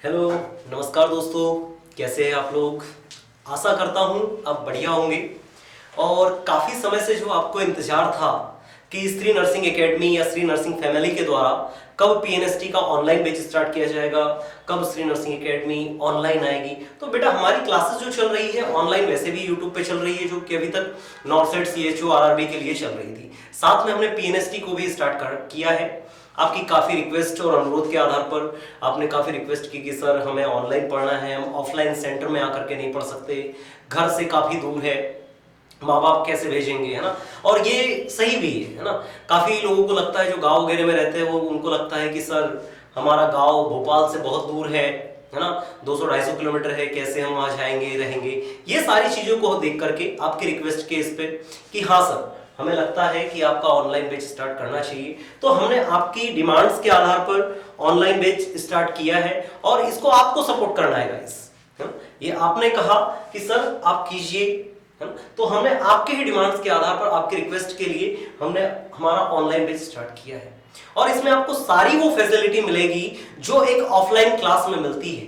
Hello, नमस्कार दोस्तों। कैसे हैं आप लोग? आशा करता हूं आप बढ़िया होंगे। और काफ़ी समय से जो आपको इंतजार था कि श्री नर्सिंग एकेडमी या श्री नर्सिंग फैमिली के द्वारा कब पीएनएसटी का ऑनलाइन बैच स्टार्ट किया जाएगा, कब श्री नर्सिंग एकेडमी ऑनलाइन आएगी। तो बेटा हमारी क्लासेस जो चल रही है ऑनलाइन वैसे भी यूट्यूब पे चल रही है, जो कि अभी तक नॉर्सेट सीएचओ आरआरबी के लिए चल रही थी। साथ में हमने पीएनएसटी को भी स्टार्ट किया है। आपकी काफ़ी रिक्वेस्ट और अनुरोध के आधार पर आपने काफ़ी रिक्वेस्ट की कि सर हमें ऑनलाइन पढ़ना है, हम ऑफलाइन सेंटर में आकर के नहीं पढ़ सकते, घर से काफ़ी दूर है, माँ बाप कैसे भेजेंगे, है ना। और ये सही भी है ना। काफ़ी लोगों को लगता है जो गांव वगैरह में रहते हैं, वो उनको लगता है कि सर हमारा गांव भोपाल से बहुत दूर है ना, 200-250 किलोमीटर है, कैसे हम वहाँ जाएंगे रहेंगे। ये सारी चीज़ों को देख करके आपकी रिक्वेस्ट के इस पे कि हाँ सर हमें लगता है कि आपका ऑनलाइन बैच स्टार्ट करना चाहिए, तो हमने आपकी डिमांड्स के आधार पर ऑनलाइन बैच स्टार्ट किया है और इसको आपको सपोर्ट करना है गाइस। ये आपने कहा कि सर आप कीजिए, है ना, तो हमने आपके ही डिमांड्स के आधार पर आपके रिक्वेस्ट के लिए हमने हमारा ऑनलाइन बैच स्टार्ट किया है। और इसमें आपको सारी वो फैसिलिटी मिलेगी जो एक ऑफलाइन क्लास में मिलती है।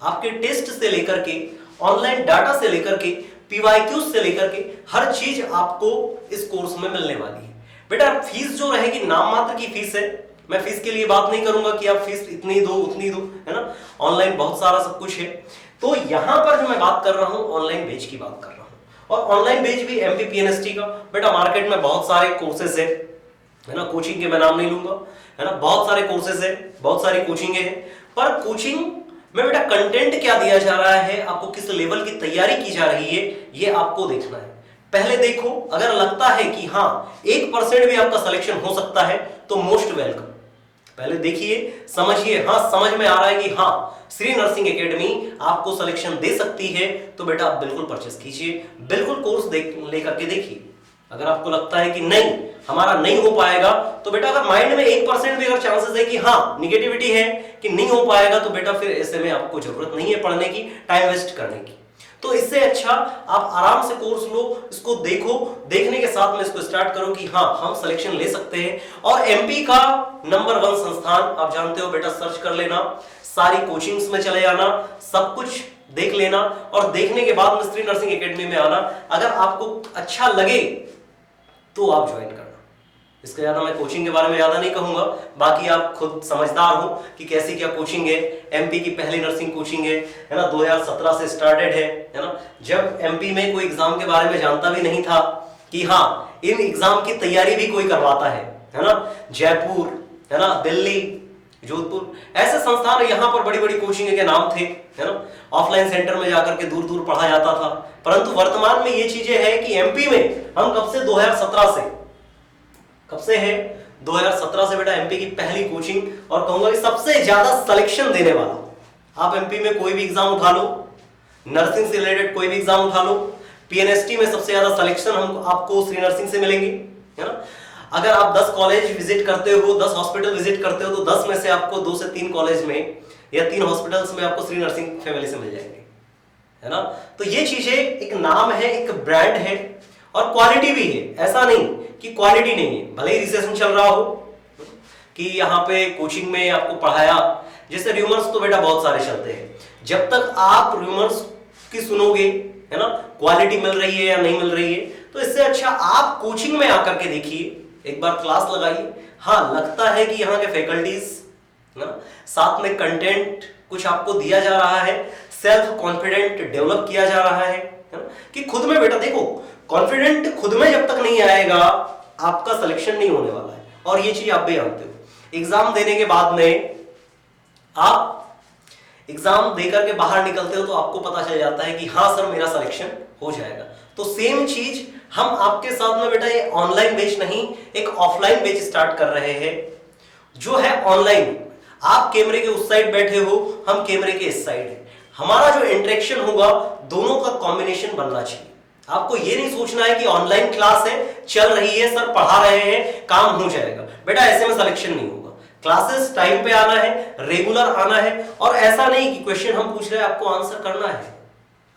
आपके टेस्ट से लेकर के, ऑनलाइन डाटा से लेकर के, पीवाईक्यूज से लेकर के हर चीज आपको इस कोर्स में मिलने वाली है। बेटा फीस जो रहेगी नाम मात्र की फीस है। मैं फीस के लिए बात नहीं करूंगा कि आप फीस इतनी दो उतनी दो, है ना। ऑनलाइन बहुत सारा सब कुछ है। तो यहां पर जो मैं बात कर रहा हूं ऑनलाइन बैच की बात कर रहा हूं। और ऑनलाइन बैच भी एमपीपीएनएसटी का। बेटा मार्केट में बहुत सारे कोर्सेज है ना, कोचिंग के मैं नाम नहीं लूंगा, है ना, बहुत सारे कोर्सेज है, बहुत सारी कोचिंग है। पर कोचिंग में बेटा कंटेंट क्या दिया जा रहा है, आपको किस लेवल की तैयारी की जा रही है, ये आपको देखना है। पहले देखो, अगर लगता है कि हाँ 1% भी आपका सिलेक्शन हो सकता है तो मोस्ट वेलकम। पहले देखिए, समझिए, हाँ समझ में आ रहा है कि हाँ श्री नर्सिंग एकेडमी आपको सिलेक्शन दे सकती है, तो बेटा आप बिल्कुल परचेस कीजिए, बिल्कुल कोर्स लेकर के देखिए। अगर आपको लगता है कि नहीं हमारा नहीं हो पाएगा, तो बेटा अगर माइंड में 1% भी अगर चांसेस है कि हाँ निगेटिविटी है कि नहीं हो पाएगा, तो बेटा फिर ऐसे में आपको जरूरत नहीं है पढ़ने की, टाइम वेस्ट करने की। तो इससे अच्छा आप आराम से कोर्स लो, इसको देखो, देखने के साथ में इसको स्टार्ट करो कि हाँ हम सिलेक्शन ले सकते हैं। और एमपी का नंबर 1 संस्थान आप जानते हो बेटा, सर्च कर लेना, सारी कोचिंग्स में चले जाना, सब कुछ देख लेना और देखने के बाद में श्री नर्सिंग एकेडमी में आना। अगर आपको अच्छा लगे तो आप ज्वाइन करना। इसके ज्यादा मैं कोचिंग के बारे में ज्यादा नहीं कहूंगा, बाकी आप खुद समझदार हो कि कैसी क्या कोचिंग है। एमपी की पहली नर्सिंग कोचिंग है ना, 2017 से स्टार्टेड है ना। जब एमपी में कोई एग्जाम के बारे में जानता भी नहीं था कि हाँ इन एग्जाम की तैयारी भी कोई करवाता है ना। जयपुर, है ना, दिल्ली, जोधपुर, ऐसे संस्थान यहां पर बड़ी बड़ी कोचिंग के नाम थे, है ना। ऑफलाइन सेंटर में जाकर के दूर दूर पढ़ा जाता था। परंतु वर्तमान में ये चीजें हैं कि एमपी में हम कब से 2017 से, कब से है 2017 से बेटा एमपी की पहली कोचिंग, और कहूंगा कि सबसे ज्यादा सिलेक्शन देने वाला। आप एमपी में कोई भी एग्जाम उठा लो, नर्सिंग से रिलेटेड कोई भी एग्जाम उठा लो, पीएनएसटी में सबसे ज्यादा सिलेक्शन हम आपको श्री नर्सिंग से मिलेंगे, है ना। अगर आप 10 कॉलेज विजिट करते हो, 10 हॉस्पिटल विजिट करते हो, तो 10 में से आपको 2 से 3 कॉलेज में या 3 हॉस्पिटल्स में आपको श्री नर्सिंग फैमिली से मिल जाएंगे, है ना। तो ये चीजें एक नाम है, एक ब्रांड है और क्वालिटी भी है। ऐसा नहीं कि क्वालिटी नहीं है, भले ही रिसेशन चल रहा हो कि यहाँ पे कोचिंग में आपको पढ़ाया, जैसे र्यूमर्स तो बेटा बहुत सारे चलते हैं। जब तक आप र्यूमर्स की सुनोगे, है ना, क्वालिटी मिल रही है या नहीं मिल रही है, तो इससे अच्छा आप कोचिंग में आकर के देखिए, एक बार क्लास लगाइए। हाँ लगता है कि यहाँ के फैकल्टीज, है ना, साथ में कंटेंट कुछ आपको दिया जा रहा है, सेल्फ कॉन्फिडेंट डेवलप किया जा रहा है ना, कि खुद में बेटा देखो, कॉन्फिडेंट खुद में जब तक नहीं आएगा आपका सिलेक्शन नहीं होने वाला है। और ये चीज आप भी जानते हो। एग्जाम देने के बाद में आप एग्जाम देकर के बाहर निकलते हो तो आपको पता चल जाता है कि हाँ सर मेरा सिलेक्शन हो जाएगा। तो सेम चीज हम आपके साथ में बेटा ये ऑनलाइन बैच नहीं, एक ऑफलाइन बैच स्टार्ट कर रहे हैं, जो है ऑनलाइन। आप कैमरे के उस साइड बैठे हो, हम कैमरे के इस साइड है। हमारा जो इंटरेक्शन होगा दोनों का कॉम्बिनेशन बनना चाहिए। आपको ये नहीं सोचना है कि ऑनलाइन क्लास है, चल रही है, सर पढ़ा रहे हैं, काम हो जाएगा। बेटा ऐसे में सिलेक्शन नहीं होगा। क्लासेस टाइम पे आना है, रेगुलर आना है, और ऐसा नहीं कि क्वेश्चन हम पूछ रहे हैं आपको आंसर करना है।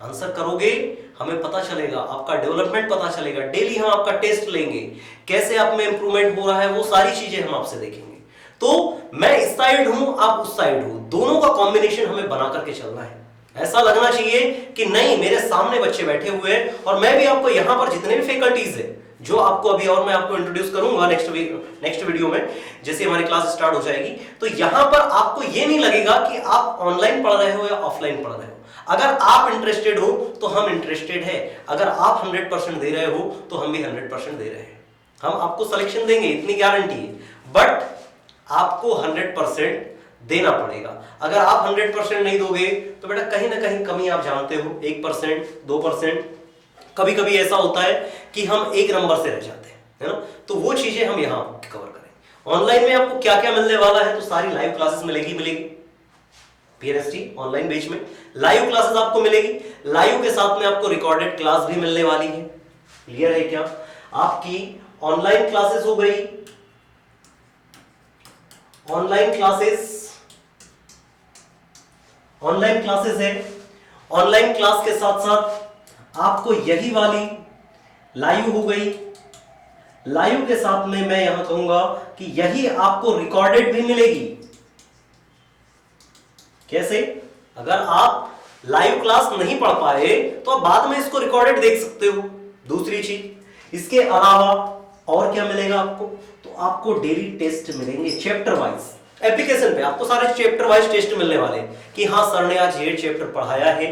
आंसर करोगे, हमें पता चलेगा, आपका डेवलपमेंट पता चलेगा। डेली हम आपका टेस्ट लेंगे, कैसे आप में इंप्रूवमेंट हो रहा है, वो सारी चीजें हम आपसे देखेंगे। तो मैं इस साइड हूं, आप उस साइड हो, दोनों का कॉम्बिनेशन हमें बना करके चलना है। ऐसा लगना चाहिए कि नहीं मेरे सामने बच्चे बैठे हुए हैं और मैं भी आपको यहां पर जितने भी फैकल्टीज है जो आपको अभी और मैं आपको इंट्रोड्यूस करूंगा नेक्स्ट वीडियो में, जैसे हमारी क्लास स्टार्ट हो जाएगी, तो यहां पर आपको यह नहीं लगेगा कि आप ऑनलाइन पढ़ रहे हो या ऑफलाइन पढ़ रहे हो। अगर आप इंटरेस्टेड हो तो हम इंटरेस्टेड है, अगर आप 100% दे रहे हो तो हम भी 100% दे रहे हैं। हम आपको सिलेक्शन देंगे, इतनी गारंटी है, बट आपको 100% देना पड़ेगा। अगर आप 100% नहीं दोगे तो बेटा कहीं ना कहीं कमी आप जानते हो, 1%, 2%, कभी कभी ऐसा होता है कि हम एक नंबर से रह जाते हैं, है ना। तो वो चीजें हम यहां कवर करें। ऑनलाइन में आपको क्या क्या मिलने वाला है, तो सारी लाइव क्लासेस मिलेगी पीएनएसटी ऑनलाइन बेच में लाइव क्लासेस आपको मिलेगी। लाइव के साथ में आपको रिकॉर्डेड क्लास भी मिलने वाली है। क्लियर है क्या? आपकी ऑनलाइन क्लासेस हो गई, ऑनलाइन क्लासेस है। ऑनलाइन क्लास के साथ साथ आपको यही वाली लाइव हो गई। लाइव के साथ में मैं यहां कहूंगा कि यही आपको रिकॉर्डेड भी मिलेगी। कैसे? अगर आप लाइव क्लास नहीं पढ़ पाए तो आप बाद में इसको रिकॉर्डेड देख सकते हो। दूसरी चीज इसके अलावा और क्या मिलेगा आपको, तो आपको डेली टेस्ट मिलेंगे चैप्टर वाइज। एप्लीकेशन पे आपको सारे चैप्टर वाइज टेस्ट मिलने वाले कि हाँ सर ने आज ये चैप्टर पढ़ाया है।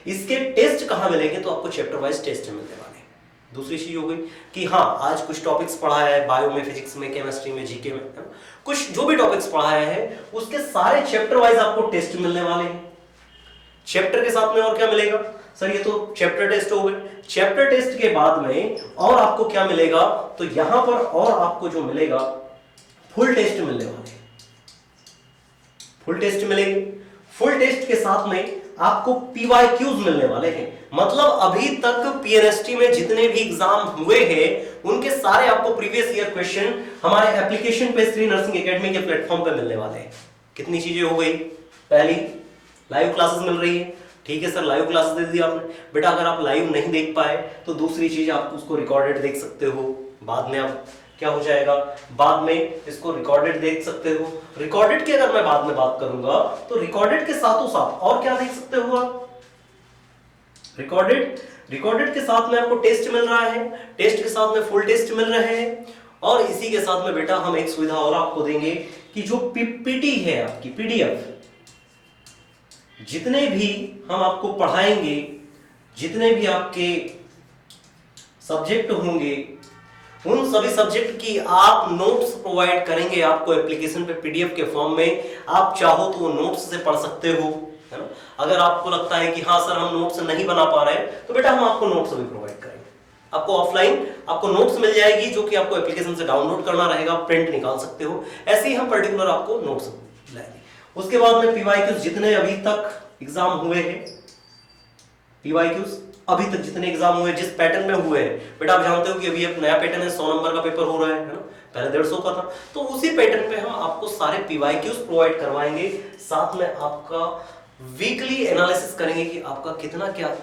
इसके टेस्ट कहां मिलेंगे, तो आपको चैप्टर वाइज टेस्ट मिलने वाले। दूसरी चीज हो गई कि हाँ आज कुछ टॉपिक्स पढ़ाया है, बायो में, फिजिक्स में, केमिस्ट्री में, जीके में, कुछ जो भी टॉपिक्स पढ़ाया है उसके सारे चैप्टर वाइज आपको टेस्ट मिलने वाले हैं। चैप्टर के साथ में और क्या मिलेगा सर, ये तो चैप्टर टेस्ट हो गए। चैप्टर टेस्ट के बाद में और आपको क्या मिलेगा, तो यहां पर और आपको जो मिलेगा फुल टेस्ट मिलने वाले। फुल टेस्ट मिलेंगे। फुल टेस्ट के साथ में आपको पीवाईक्यूज मिलने वाले हैं। मतलब अभी तक पीएनएसटी में जितने भी एग्जाम हुए हैं उनके सारे आपको प्रीवियस ईयर क्वेश्चन हमारे एप्लीकेशन पे श्री नर्सिंग एकेडमी के प्लेटफॉर्म पे मिलने वाले हैं। कितनी चीजें हो गई, पहली लाइव क्लासेस मिल रही है। ठीक है सर लाइव क्लासेस दे दी आपने, बेटा अगर आप लाइव नहीं देख पाए तो दूसरी चीज आप उसको रिकॉर्डेड देख सकते हो। बाद में आप क्या हो जाएगा, बाद में इसको रिकॉर्डेड देख सकते हो। रिकॉर्डेड की अगर मैं बाद में बात करूंगा तो रिकॉर्डेड के साथों साथ और क्या देख सकते हो आप, रिकॉर्डेड के साथ में आपको टेस्ट मिल रहा है, टेस्ट के साथ में फुल टेस्ट मिल रहे हैं। और इसी के साथ में बेटा हम एक सुविधा और आपको देंगे कि जो पीपीटी है आपकी पीडीएफ, जितने भी हम आपको पढ़ाएंगे, जितने भी आपके सब्जेक्ट होंगे, उन सभी सब्जेक्ट की आप नोट्स प्रोवाइड करेंगे आपको एप्लीकेशन पे पीडीएफ के फॉर्म में। आप चाहो तो वो नोट्स से पढ़ सकते हो, है ना। अगर आपको लगता है कि हाँ सर हम नोट्स नहीं बना पा रहे हैं तो बेटा हम आपको नोट्स भी प्रोवाइड करेंगे। आपको ऑफलाइन आपको नोट्स मिल जाएगी जो कि आपको एप्लीकेशन से डाउनलोड करना रहेगा, प्रिंट निकाल सकते हो। ऐसे ही हम पर्टिकुलर आपको नोट्स लाएंगे। उसके बाद में पीवाईक्यूज जितने अभी तक एग्जाम हुए हैं, पीवाईक्यूज अभी तक जितने एग्जाम हुए जिस पैटर्न में हुए हैं, बेटा आप जानते हो कि अभी एक नया पैटर्न है, 100 नंबर का पेपर हो रहा है ना, पहले 150 का था। तो उसी पैटर्न पे हम आपको सारे पीवाईक्यूज प्रोवाइड करवाएंगे। साथ में आपका वीकली एनालिसिस करेंगे कि आपका कितना क्या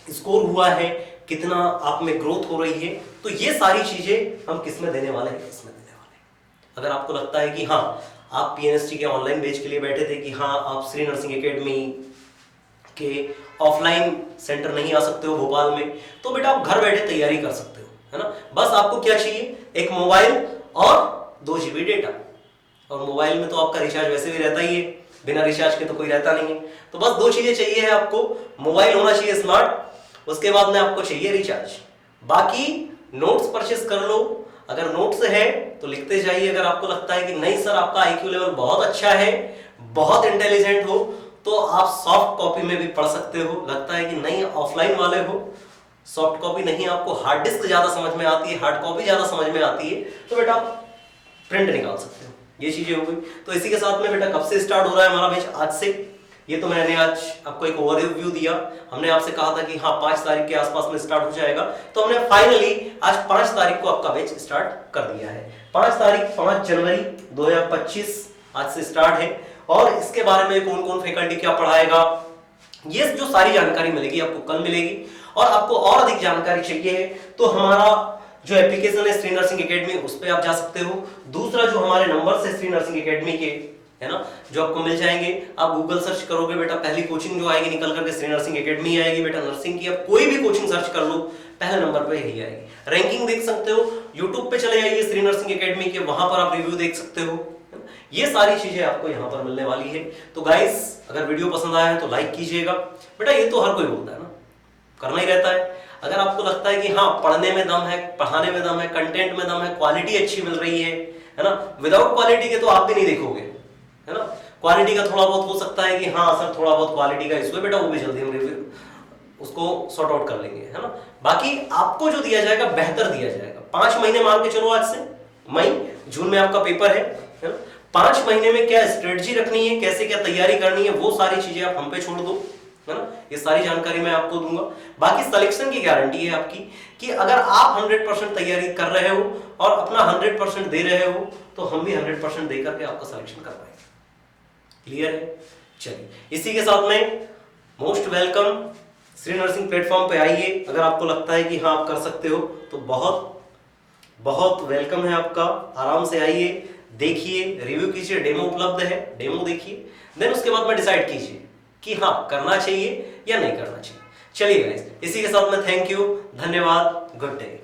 स्कोर हुआ है, कितना आप में ग्रोथ हो रही है। तो ये सारी चीजें हम किसमें देने वाले हैं, इसमें देने वाले हैं। अगर आपको लगता है कि हाँ आप पीएनएसटी के ऑनलाइन बैच के लिए बैठे थे कि हाँ आप श्री नर्सिंग एकेडमी के ऑफलाइन सेंटर नहीं आ सकते हो भोपाल में, तो बेटा आप घर बैठे तैयारी कर सकते हो, है ना। बस आपको क्या चाहिए, एक मोबाइल और 2 GB डेटा। और मोबाइल में तो आपका रिचार्ज वैसे भी रहता ही है, बिना रिचार्ज के तो कोई रहता नहीं है। तो बस 2 चीजें चाहिए है आपको, मोबाइल होना चाहिए स्मार्ट, उसके बाद में आपको चाहिए रिचार्ज। बाकी नोट्स परचेस कर लो। अगर नोट्स है तो लिखते जाइए। अगर आपको लगता है कि नहीं सर आपका आईक्यू लेवल बहुत अच्छा है, बहुत इंटेलिजेंट हो, तो आप सॉफ्ट कॉपी में भी पढ़ सकते हो। लगता है कि नहीं ऑफलाइन वाले हो, सॉफ्ट कॉपी नहीं, आपको हार्ड डिस्क ज्यादा समझ में आती है, हार्ड कॉपी ज्यादा समझ में आती है, तो बेटा आप प्रिंट निकाल सकते हो। ये चीजें हो गई। तो इसी के साथ में बेटा कब से स्टार्ट हो रहा है हमारा बैच, आज से। ये तो मैंने आज आपको एक ओवरव्यू दिया। हमने आपसे कहा था कि हाँ 5 तारीख के आसपास में स्टार्ट हो जाएगा, तो हमने फाइनली आज 5 तारीख को आपका बैच स्टार्ट कर दिया है। 5 जनवरी 2025 आज से स्टार्ट है। और इसके बारे में कौन कौन फैकल्टी क्या पढ़ाएगा, ये जो सारी जानकारी मिलेगी आपको कल मिलेगी। और आपको और अधिक जानकारी चाहिए तो हमारा जो एप्लीकेशन है श्री नर्सिंग एकेडमी, उस पर आप जा सकते हो। दूसरा जो हमारे नंबर है श्री नर्सिंग एकेडमी के, है ना, जो आपको मिल जाएंगे। आप गूगल सर्च करोगे बेटा, पहली कोचिंग जो आएगी निकल करके श्री नर्सिंग एकेडमी आएगी बेटा, नर्सिंग की। आप कोई भी कोचिंग सर्च कर लो, पहले नंबर पे यही आएगी। रैंकिंग देख सकते हो, यूट्यूब पे चले जाइए श्री नर्सिंग एकेडमी के, वहां पर आप रिव्यू देख सकते हो। ये सारी चीजें आपको यहाँ पर मिलने वाली है। तो गाइस, अगर वीडियो पसंद आया है तो लाइक कीजिएगा बेटा, ये तो हर कोई बोलता है ना, करना ही रहता है। अगर आपको लगता है कि हाँ पढ़ने में दम है, पढ़ाने में दम है, कंटेंट में दम है, क्वालिटी अच्छी मिल रही है ना, विदाउट क्वालिटी के तो आप भी नहीं देखोगे, है ना। क्वालिटी का थोड़ा बहुत हो सकता है कि हाँ सर थोड़ा बहुत क्वालिटी का इशू है बेटा, वो भी जल्दी हम रिव्यू उसको सॉर्ट आउट कर लेंगे, है ना। बाकी आपको जो दिया जाएगा बेहतर दिया जाएगा। 5 महीने मान के चलो, आज से मई जून में आपका पेपर है ना। 5 महीने में क्या स्ट्रेटजी रखनी है, कैसे क्या तैयारी करनी है, वो सारी चीजें आप हम पे छोड़ दो, है ना। ये सारी जानकारी मैं आपको दूंगा। बाकी सिलेक्शन की गारंटी है आपकी कि अगर आप 100% तैयारी कर रहे हो और अपना 100% दे रहे हो, तो हम भी 100% दे करके आपका सिलेक्शन करवाएंगे। क्लियर है? चलिए, इसी के साथ में most welcome, Shri nursing platform पे आइए। अगर आपको लगता है कि हाँ आप कर सकते हो तो बहुत बहुत वेलकम है आपका। आराम से आइए, देखिए, रिव्यू कीजिए, डेमो उपलब्ध है, डेमो देखिए, देन उसके बाद में डिसाइड कीजिए कि हाँ करना चाहिए या नहीं करना चाहिए। चलिए गाइस, इसी के साथ में थैंक यू, धन्यवाद, गुड डे।